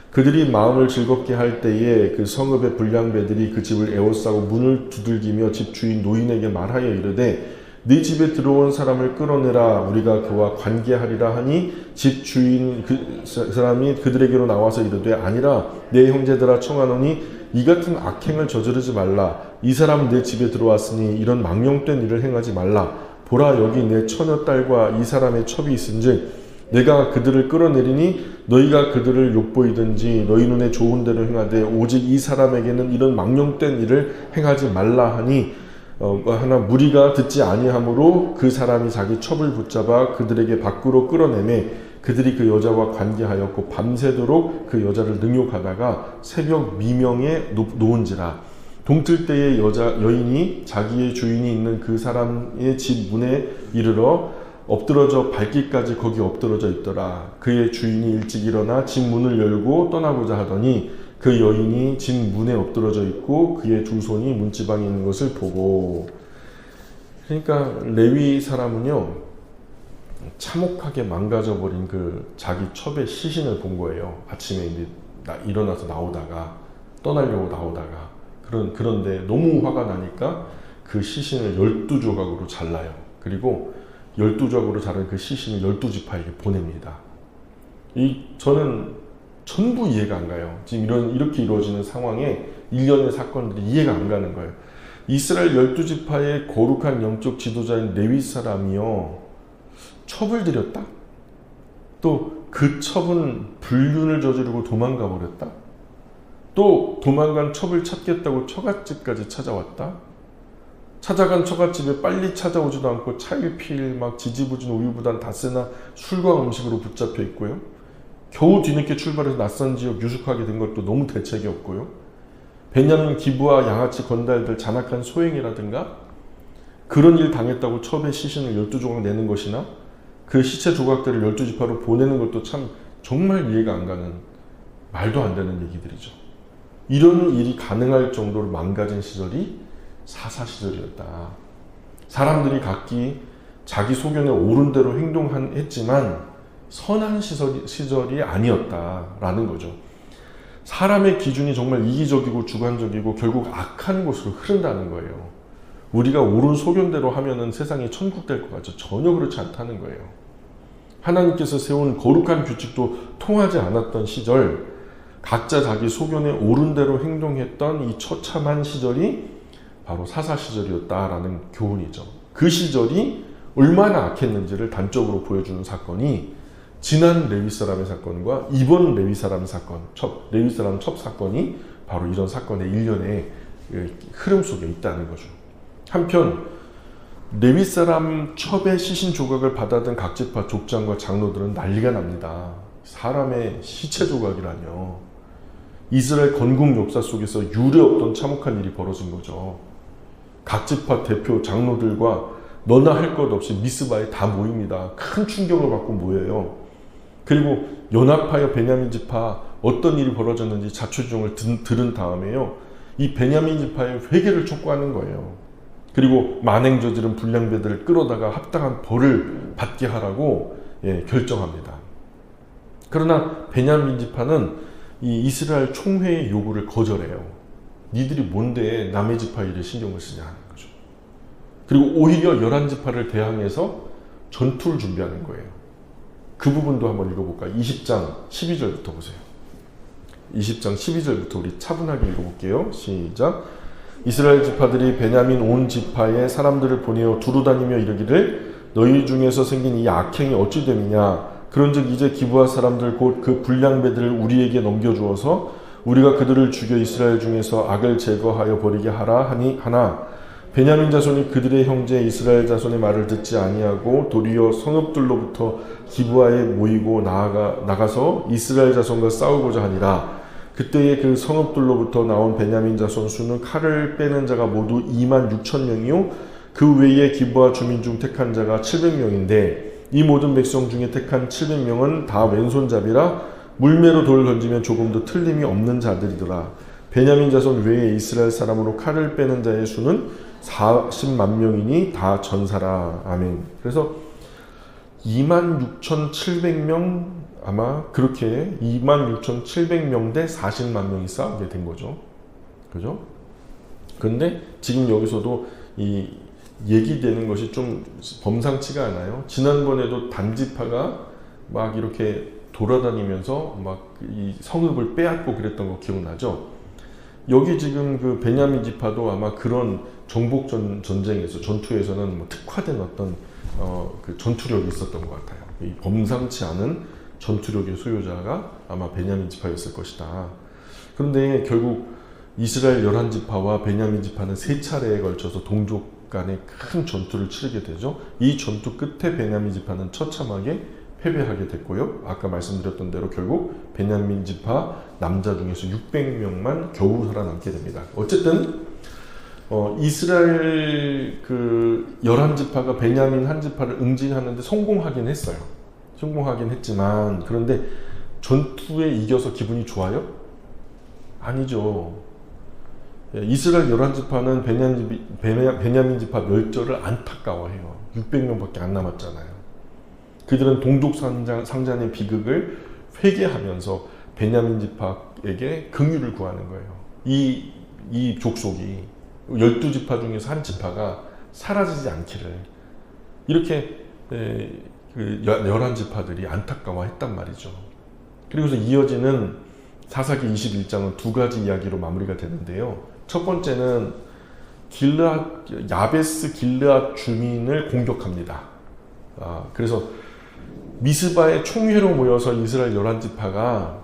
그들이 마음을 즐겁게 할 때에 그 성읍의 불량배들이 그 집을 에워싸고 문을 두들기며 집 주인 노인에게 말하여 이르되 네 집에 들어온 사람을 끌어내라, 우리가 그와 관계하리라 하니 집 주인 그 사람이 그들에게로 나와서 이르되 아니라 내 형제들아 청하노니 이 같은 악행을 저지르지 말라. 이 사람은 내 집에 들어왔으니 이런 망령된 일을 행하지 말라. 보라, 여기 내 처녀 딸과 이 사람의 첩이 있은즉 내가 그들을 끌어내리니 너희가 그들을 욕보이든지 너희 눈에 좋은 대로 행하되 오직 이 사람에게는 이런 망령된 일을 행하지 말라 하니 하나 무리가 듣지 아니하므로 그 사람이 자기 첩을 붙잡아 그들에게 밖으로 끌어내매 그들이 그 여자와 관계하였고 밤새도록 그 여자를 능욕하다가 새벽 미명에 놓은지라. 동틀 때에 여인이 자기의 주인이 있는 그 사람의 집 문에 이르러 엎드러져 발길까지 거기 엎드러져 있더라. 그의 주인이 일찍 일어나 집 문을 열고 떠나고자 하더니 그 여인이 집 문에 엎드러져 있고 그의 두 손이 문지방에 있는 것을 보고. 그러니까 레위 사람은요, 참혹하게 망가져버린 그 자기 첩의 시신을 본 거예요. 아침에 이제 일어나서 떠나려고 나오다가 그런데 너무 화가 나니까 그 시신을 12조각으로 잘라요. 그리고 12조각으로 자른 그 시신을 12지파에게 보냅니다. 저는 전부 이해가 안 가요. 지금 이렇게 이루어지는 상황에 일련의 사건들이 이해가 안 가는 거예요. 이스라엘 12지파의 거룩한 영적 지도자인 레위 사람이요, 첩을 들였다? 또 그 첩은 불륜을 저지르고 도망가 버렸다? 또 도망간 첩을 찾겠다고 처갓집까지 찾아왔다? 찾아간 처갓집에 빨리 찾아오지도 않고 차일피일 막 지지부진 우유부단 닷새나 술과 음식으로 붙잡혀 있고요. 겨우 뒤늦게 출발해서 낯선 지역 유숙하게 된 것도 너무 대책이 없고요. 베냐민 기브아 양아치 건달들 잔악한 소행이라든가 그런 일 당했다고 첩의 시신을 12조각 내는 것이나 그 시체 조각들을 12지파로 보내는 것도 참 정말 이해가 안 가는, 말도 안 되는 얘기들이죠. 이런 일이 가능할 정도로 망가진 시절이 사사 시절이었다. 사람들이 각기 자기 소견에 옳은 대로 행동했지만 선한 시절이 아니었다라는 거죠. 사람의 기준이 정말 이기적이고 주관적이고 결국 악한 곳으로 흐른다는 거예요. 우리가 옳은 소견대로 하면은 세상이 천국 될 것 같죠. 전혀 그렇지 않다는 거예요. 하나님께서 세운 거룩한 규칙도 통하지 않았던 시절, 각자 자기 소견에 옳은 대로 행동했던 이 처참한 시절이 바로 사사 시절이었다라는 교훈이죠. 그 시절이 얼마나 악했는지를 단적으로 보여주는 사건이 지난 레위 사람의 사건과 이번 레위 사람의 사건, 레위 사람 첩 사건이 바로 이런 사건의 일련의 흐름 속에 있다는 거죠. 한편 레위 사람 첩의 시신 조각을 받아든 각 지파 족장과 장로들은 난리가 납니다. 사람의 시체 조각이라뇨. 이스라엘 건국 역사 속에서 유례없던 참혹한 일이 벌어진 거죠. 각 지파 대표 장로들과 너나 할 것 없이 미스바에 다 모입니다. 큰 충격을 받고 모여요. 그리고 연합하여 베냐민 지파 어떤 일이 벌어졌는지 자초지종을 들은 다음에요, 이 베냐민 지파의 회개를 촉구하는 거예요. 그리고 만행 저지른 불량배들을 끌어다가 합당한 벌을 받게 하라고 결정합니다. 그러나 베냐민 지파는 이 이스라엘 총회의 요구를 거절해요. 니들이 뭔데 남의 지파 일에 신경을 쓰냐 하는 거죠. 그리고 오히려 11지파를 대항해서 전투를 준비하는 거예요. 그 부분도 한번 읽어볼까요? 20장 12절부터 보세요. 20장 12절부터 우리 차분하게 읽어볼게요. 시작. 이스라엘 지파들이 베냐민 온 지파에 사람들을 보내어 두루다니며 이르기를 너희 중에서 생긴 이 악행이 어찌 됨이냐. 그런즉 이제 기브아 사람들 곧 그 불량배들을 우리에게 넘겨주어서 우리가 그들을 죽여 이스라엘 중에서 악을 제거하여 버리게 하라 하나 베냐민 자손이 그들의 형제 이스라엘 자손의 말을 듣지 아니하고 도리어 성읍들로부터 기브아에 모이고 나가서 이스라엘 자손과 싸우고자 하니라. 그때에 그 성읍들로부터 나온 베냐민 자손 수는 칼을 빼는 자가 모두 26,000명이요 그 외에 기브아 주민 중 택한 자가 700명인데 이 모든 백성 중에 택한 700명은 다 왼손잡이라 물매로 돌을 던지면 조금도 틀림이 없는 자들이더라. 베냐민 자손 외에 이스라엘 사람으로 칼을 빼는 자의 수는 40만 명이니 다 전사라. 아멘. 그래서 26,700명 아마 그렇게 26,700명 대 40만 명이 싸우게 된 거죠. 그죠? 근데 지금 여기서도 이 얘기되는 것이 좀 범상치가 않아요. 지난번에도 단지파가 막 이렇게 돌아다니면서 막 이 성읍을 빼앗고 그랬던 거 기억나죠? 여기 지금 그 베냐민 지파도 아마 그런 정복 전쟁에서 전투에서는 뭐 특화된 어떤 그 전투력이 있었던 것 같아요. 이 범상치 않은 전투력의 소유자가 아마 베냐민 지파였을 것이다. 그런데 결국 이스라엘 11지파와 베냐민 지파는 3차례에 걸쳐서 동족 간의 큰 전투를 치르게 되죠. 이 전투 끝에 베냐민 지파는 처참하게 패배하게 됐고요. 아까 말씀드렸던 대로 결국 베냐민 지파 남자 중에서 600명만 겨우 살아남게 됩니다. 어쨌든 이스라엘 그 11지파가 베냐민 한 지파를 응징하는데 성공하긴 했어요. 성공하긴 했지만 그런데 전투에 이겨서 기분이 좋아요? 아니죠. 이스라엘 11지파는 베냐민 지파 멸절을 안타까워해요. 600명밖에 안 남았잖아요. 그들은 동족 상잔의 비극을 회개하면서 베냐민 지파에게 긍휼을 구하는 거예요. 이 족속이 12지파 중에서 한 지파가 사라지지 않기를 이렇게 11지파들이 안타까워했단 말이죠. 그리고서 이어지는 사사기 21장은 두 가지 이야기로 마무리가 되는데요. 첫 번째는 야베스 길르앗 주민을 공격합니다. 그래서 미스바의 총회로 모여서 이스라엘 11지파가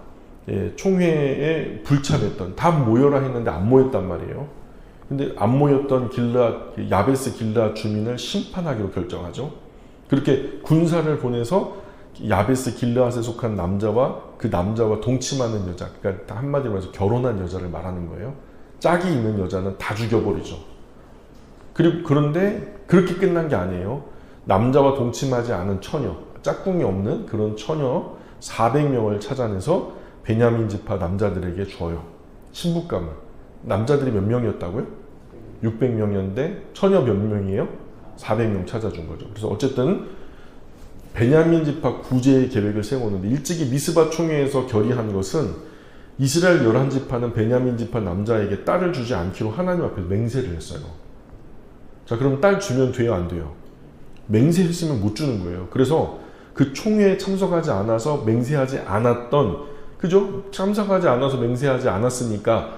총회에 불참했던, 다 모여라 했는데 안 모였단 말이에요. 근데 안 모였던 야베스 길르앗 주민을 심판하기로 결정하죠. 그렇게 군사를 보내서 야베스 길르앗에 속한 남자와 그 남자와 동침하는 여자, 그러니까 한마디로 해서 결혼한 여자를 말하는 거예요. 짝이 있는 여자는 다 죽여버리죠. 그런데 그렇게 끝난 게 아니에요. 남자와 동침하지 않은 처녀, 짝꿍이 없는 그런 처녀 400명을 찾아내서 베냐민 지파 남자들에게 줘요. 신부감을. 남자들이 몇 명이었다고요? 600명이었는데 처녀 몇 명이에요? 400명 찾아준 거죠. 그래서 어쨌든 베냐민 지파 구제의 계획을 세우는데 일찍이 미스바 총회에서 결의한 것은 이스라엘 11지파는 베냐민 지파 남자에게 딸을 주지 않기로 하나님 앞에 맹세를 했어요. 자, 그럼 딸 주면 돼요, 안 돼요? 맹세했으면 못 주는 거예요. 그래서 그 총회에 참석하지 않아서 맹세하지 않았던, 그죠? 참석하지 않아서 맹세하지 않았으니까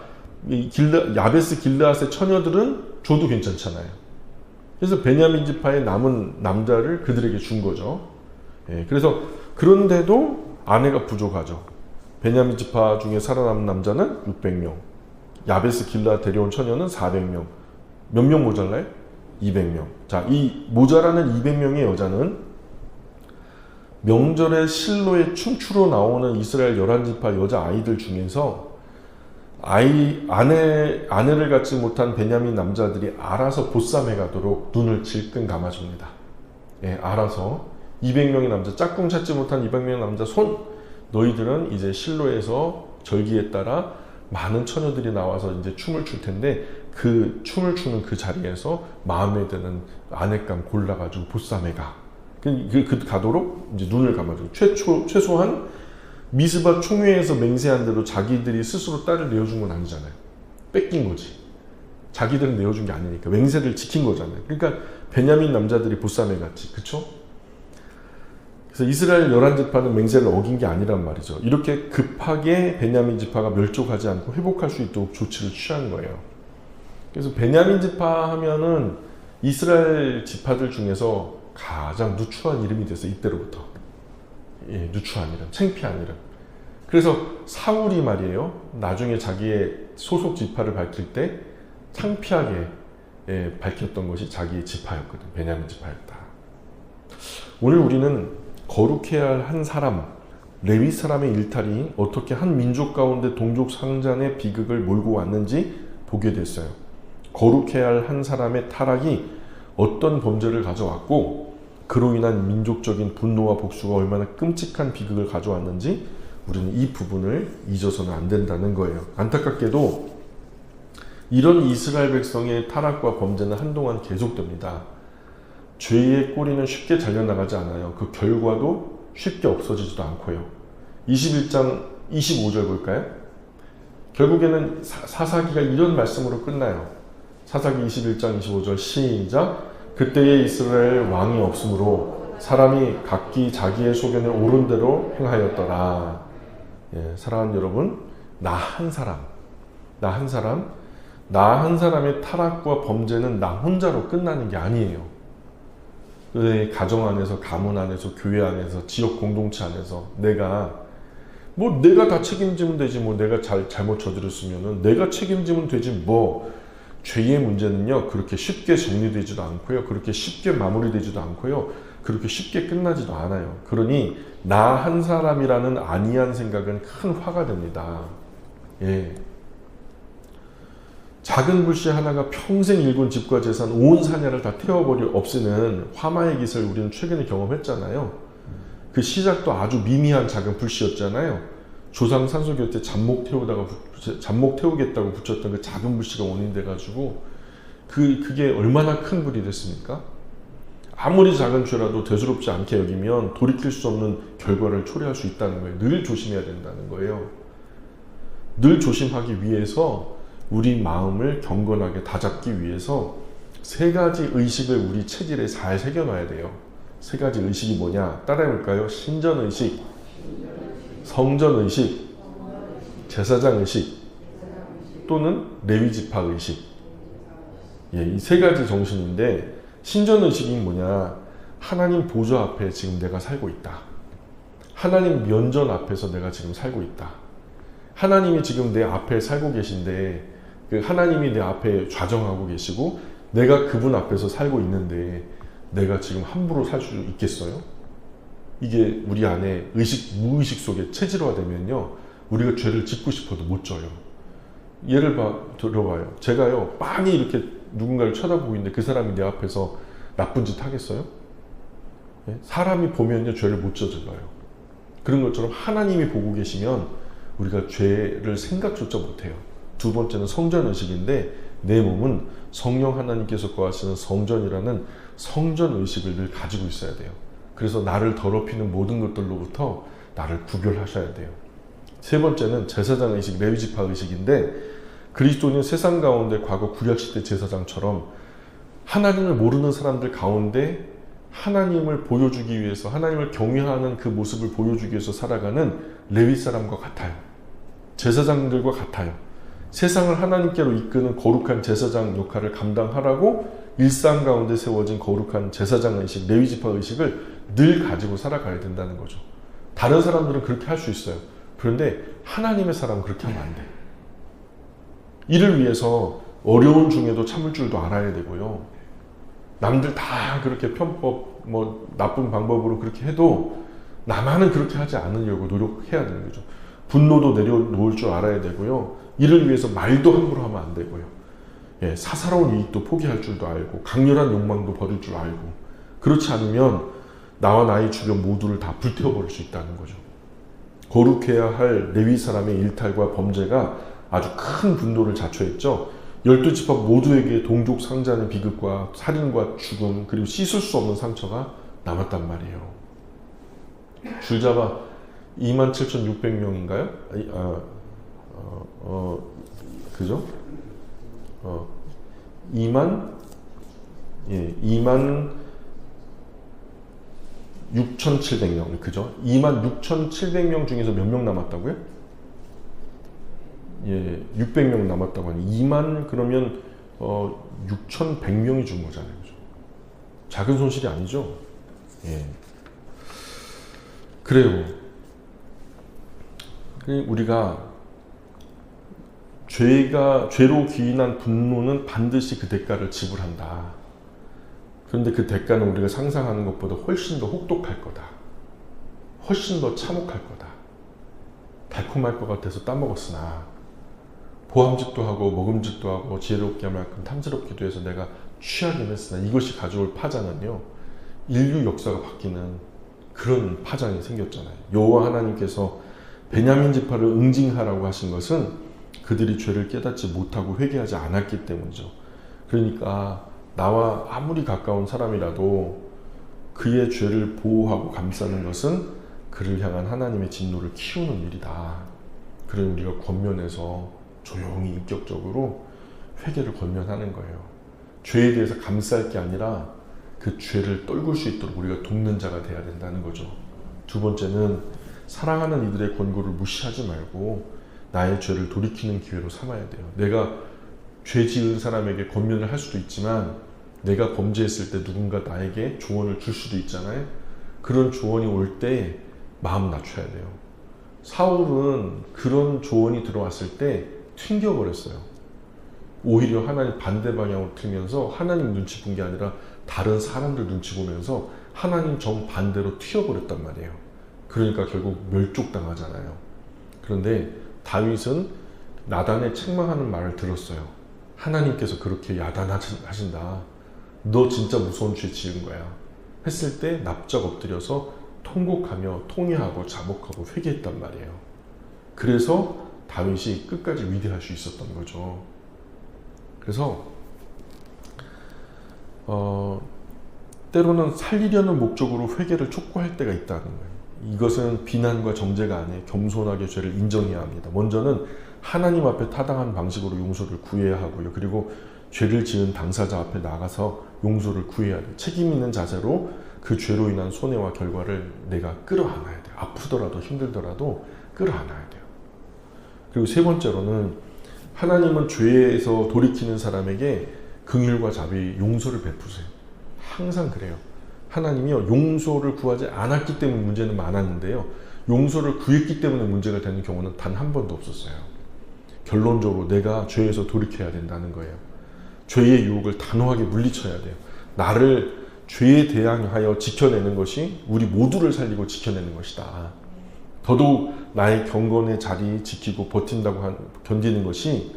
야베스 길르앗의 처녀들은 줘도 괜찮잖아요. 그래서 베냐민 지파의 남은 남자를 그들에게 준 거죠. 그래서 그런데도 아내가 부족하죠. 베냐민 지파 중에 살아남은 남자는 600명, 야베스 길라 데려온 처녀는 400명. 몇 명 모자라요? 200명. 자, 이 모자라는 200명의 여자는 명절에 실로에 춤추러 나오는 이스라엘 11지파 여자 아이들 중에서 아내를 갖지 못한 베냐민 남자들이 알아서 보쌈해 가도록 눈을 질끈 감아줍니다. 예, 알아서 200명의 남자, 짝꿍 찾지 못한 200명의 남자 손, 너희들은 이제 실로에서 절기에 따라 많은 처녀들이 나와서 이제 춤을 출 텐데 그 춤을 추는 그 자리에서 마음에 드는 아내감 골라가지고 보쌈해 가. 가도록 이제 눈을 감아주고 최소한 미스바 총회에서 맹세한 대로 자기들이 스스로 딸을 내어준 건 아니잖아요. 뺏긴 거지. 자기들은 내어준 게 아니니까 맹세를 지킨 거잖아요. 그러니까 베냐민 남자들이 보쌈해 갔지. 그쵸? 그래서 이스라엘 11지파는 맹세를 어긴 게 아니란 말이죠. 이렇게 급하게 베냐민 지파가 멸족하지 않고 회복할 수 있도록 조치를 취한 거예요. 그래서 베냐민 지파 하면은 이스라엘 지파들 중에서 가장 누추한 이름이 됐어요. 이때로부터. 예, 누추한 이름, 창피한 이름. 그래서 사울이 말이에요. 나중에 자기의 소속 지파를 밝힐 때 창피하게 밝혔던 것이 자기의 지파였거든. 베냐민 지파였다. 오늘 우리는 거룩해야 할 한 사람, 레위 사람의 일탈이 어떻게 한 민족 가운데 동족 상잔의 비극을 몰고 왔는지 보게 됐어요. 거룩해야 할 한 사람의 타락이 어떤 범죄를 가져왔고 그로 인한 민족적인 분노와 복수가 얼마나 끔찍한 비극을 가져왔는지 우리는 이 부분을 잊어서는 안 된다는 거예요. 안타깝게도 이런 이스라엘 백성의 타락과 범죄는 한동안 계속됩니다. 죄의 꼬리는 쉽게 잘려나가지 않아요. 그 결과도 쉽게 없어지지도 않고요. 21장 25절 볼까요? 결국에는 사사기가 이런 말씀으로 끝나요. 사사기 21장 25절 시작. 그때에 이스라엘 왕이 없으므로 사람이 각기 자기의 소견에 옳은 대로 행하였더라. 예, 사랑하는 여러분, 나 한 사람의 타락과 범죄는 나 혼자로 끝나는 게 아니에요. 가정 안에서, 가문 안에서, 교회 안에서, 지역 공동체 안에서 내가 다 책임지면 되지 내가 잘못 저질렀으면은 내가 책임지면 되지 죄의 문제는요 그렇게 쉽게 정리되지도 않고요, 그렇게 쉽게 마무리되지도 않고요, 그렇게 쉽게 끝나지도 않아요. 그러니 나 한 사람이라는 안이한 생각은 큰 화가 됩니다. 예. 작은 불씨 하나가 평생 일군 집과 재산, 온 사냐를 다 태워버려 없애는 화마의 깃을 우리는 최근에 경험했잖아요. 그 시작도 아주 미미한 작은 불씨였잖아요. 조상 산소 곁에 잡목 태우겠다고 붙였던 그 작은 불씨가 원인 돼가지고 그게 얼마나 큰 불이 됐습니까? 아무리 작은 죄라도 대수롭지 않게 여기면 돌이킬 수 없는 결과를 초래할 수 있다는 거예요. 늘 조심해야 된다는 거예요. 늘 조심하기 위해서 우리 마음을 경건하게 다잡기 위해서 세 가지 의식을 우리 체질에 잘 새겨놔야 돼요. 세 가지 의식이 뭐냐? 따라해볼까요? 신전의식, 성전의식, 제사장의식, 또는 레위지파의식. 예, 이 세 가지 정신인데 신전의식이 뭐냐? 하나님 보좌 앞에 지금 내가 살고 있다. 하나님 면전 앞에서 내가 지금 살고 있다. 하나님이 지금 내 앞에 살고 계신데 그 하나님이 내 앞에 좌정하고 계시고 내가 그분 앞에서 살고 있는데 내가 지금 함부로 살 수 있겠어요? 이게 우리 안에 무의식 속에 체질화되면요 우리가 죄를 짓고 싶어도 못 져요. 예를 들어봐요. 제가요 빤히 이렇게 누군가를 쳐다보고 있는데 그 사람이 내 앞에서 나쁜 짓 하겠어요? 예? 사람이 보면요 죄를 못 저질러요. 그런 것처럼 하나님이 보고 계시면 우리가 죄를 생각조차 못해요. 두 번째는 성전의식인데 내 몸은 성령 하나님께서 거하시는 성전이라는 성전의식을 늘 가지고 있어야 돼요. 그래서 나를 더럽히는 모든 것들로부터 나를 구별하셔야 돼요. 세 번째는 제사장의식, 레위지파의식인데 그리스도는 세상 가운데 과거 구약시대 제사장처럼 하나님을 모르는 사람들 가운데 하나님을 보여주기 위해서 하나님을 경외하는 그 모습을 보여주기 위해서 살아가는 레위 사람과 같아요. 제사장들과 같아요. 세상을 하나님께로 이끄는 거룩한 제사장 역할을 감당하라고 일상 가운데 세워진 거룩한 제사장의식, 레위지파의식을 늘 가지고 살아가야 된다는 거죠. 다른 사람들은 그렇게 할 수 있어요. 그런데 하나님의 사람은 그렇게 하면 안 돼. 이를 위해서 어려운 중에도 참을 줄도 알아야 되고요. 남들 다 그렇게 편법, 나쁜 방법으로 그렇게 해도 나만은 그렇게 하지 않으려고 노력해야 되는 거죠. 분노도 내려놓을 줄 알아야 되고요. 이를 위해서 말도 함부로 하면 안 되고요. 사사로운 이익도 포기할 줄도 알고, 강렬한 욕망도 버릴 줄 알고, 그렇지 않으면 나와 나의 주변 모두를 다 불태워버릴 수 있다는 거죠. 거룩해야 할 레위 사람의 일탈과 범죄가 아주 큰 분노를 자초했죠. 12지파 모두에게 동족 상자는 비극과 살인과 죽음, 그리고 씻을 수 없는 상처가 남았단 말이에요. 줄잡아 27,600명인가요? 그죠? 2만 6,700명, 그죠? 26,700명 중에서 몇 명 남았다고요? 600명 남았다고 하니 2만 그러면 6,100명이 준 거잖아요. 그죠? 작은 손실이 아니죠? 그래요. 우리가 죄로 기인한 분노는 반드시 그 대가를 지불한다. 그런데 그 대가는 우리가 상상하는 것보다 훨씬 더 혹독할 거다. 훨씬 더 참혹할 거다. 달콤할 것 같아서 따먹었으나, 보암짓도 하고 먹음짓도 하고 지혜롭게 할 만큼 탐스럽기도 해서 내가 취하긴 했으나, 이것이 가져올 파장은요, 인류 역사가 바뀌는 그런 파장이 생겼잖아요. 여호와 하나님께서 베냐민 지파를 응징하라고 하신 것은 그들이 죄를 깨닫지 못하고 회개하지 않았기 때문이죠. 그러니까 나와 아무리 가까운 사람이라도 그의 죄를 보호하고 감싸는 것은 그를 향한 하나님의 진노를 키우는 일이다. 그래 우리가 권면해서 조용히 인격적으로 회개를 권면하는 거예요. 죄에 대해서 감쌀 게 아니라 그 죄를 떨굴 수 있도록 우리가 돕는 자가 돼야 된다는 거죠. 두 번째는 사랑하는 이들의 권고를 무시하지 말고 나의 죄를 돌이키는 기회로 삼아야 돼요. 내가 죄 지은 사람에게 권면을 할 수도 있지만 내가 범죄했을 때 누군가 나에게 조언을 줄 수도 있잖아요. 그런 조언이 올 때 마음 낮춰야 돼요. 사울은 그런 조언이 들어왔을 때 튕겨버렸어요. 오히려 하나님 반대 방향으로 틀면서 하나님 눈치 본 게 아니라 다른 사람들 눈치 보면서 하나님 정반대로 튀어버렸단 말이에요. 그러니까 결국 멸족당하잖아요. 그런데 다윗은 나단의 책망하는 말을 들었어요. 하나님께서 그렇게 야단하신다. 너 진짜 무서운 죄 지은 거야. 했을 때 납작 엎드려서 통곡하며 통회하고 자복하고 회개했단 말이에요. 그래서 다윗이 끝까지 위대할 수 있었던 거죠. 그래서 때로는 살리려는 목적으로 회개를 촉구할 때가 있다는 거예요. 이것은 비난과 정죄가 아니에요. 겸손하게 죄를 인정해야 합니다. 먼저는 하나님 앞에 타당한 방식으로 용서를 구해야 하고요. 그리고 죄를 지은 당사자 앞에 나가서 용서를 구해야 돼요. 책임 있는 자세로 그 죄로 인한 손해와 결과를 내가 끌어안아야 돼요. 아프더라도 힘들더라도 끌어안아야 돼요. 그리고 세 번째로는 하나님은 죄에서 돌이키는 사람에게 긍휼과 자비, 용서를 베푸세요. 항상 그래요. 하나님이요, 용서를 구하지 않았기 때문에 문제는 많았는데요, 용서를 구했기 때문에 문제가 되는 경우는 단 한 번도 없었어요. 결론적으로 내가 죄에서 돌이켜야 된다는 거예요. 죄의 유혹을 단호하게 물리쳐야 돼요. 나를 죄에 대항하여 지켜내는 것이 우리 모두를 살리고 지켜내는 것이다. 더더욱 나의 경건의 자리 지키고 견디는 것이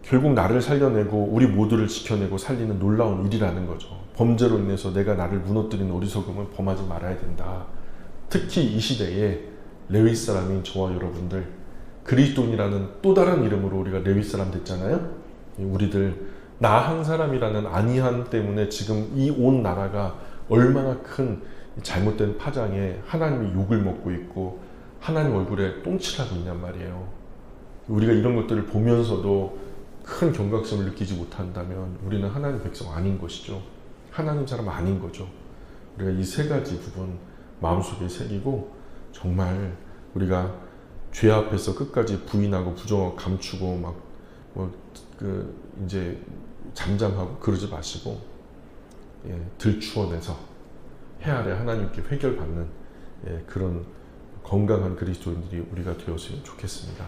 결국 나를 살려내고 우리 모두를 지켜내고 살리는 놀라운 일이라는 거죠. 범죄로 인해서 내가 나를 무너뜨리는 어리석음을 범하지 말아야 된다. 특히 이 시대에 레위 사람인 저와 여러분들, 그리스도인이라는 또 다른 이름으로 우리가 레위 사람 됐잖아요. 우리들 나 한 사람이라는 안위함 때문에 지금 이 온 나라가 얼마나 큰 잘못된 파장에 하나님이 욕을 먹고 있고 하나님 얼굴에 똥칠하고 있냔 말이에요. 우리가 이런 것들을 보면서도 큰 경각심을 느끼지 못한다면 우리는 하나님 백성 아닌 것이죠. 하나님 사람 아닌 거죠. 우리가 이 세 가지 부분 마음속에 새기고 정말 우리가 죄 앞에서 끝까지 부인하고 부정하고 감추고 이제 잠잠하고 그러지 마시고, 들추어내서 해 아래 하나님께 회결받는 그런 건강한 그리스도인들이 우리가 되었으면 좋겠습니다.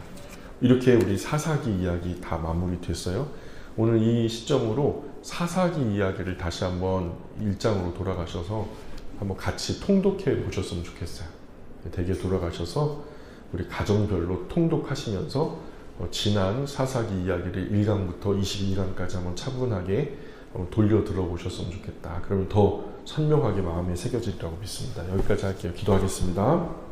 이렇게 우리 사사기 이야기 다 마무리됐어요. 오늘 이 시점으로 사사기 이야기를 다시 한번 1장으로 돌아가셔서 한번 같이 통독해 보셨으면 좋겠어요. 댁에 돌아가셔서 우리 가정별로 통독하시면서 지난 사사기 이야기를 1강부터 22강까지 한번 차분하게 돌려 들어보셨으면 좋겠다. 그러면 더 선명하게 마음에 새겨지리라고 믿습니다. 여기까지 할게요. 기도하겠습니다.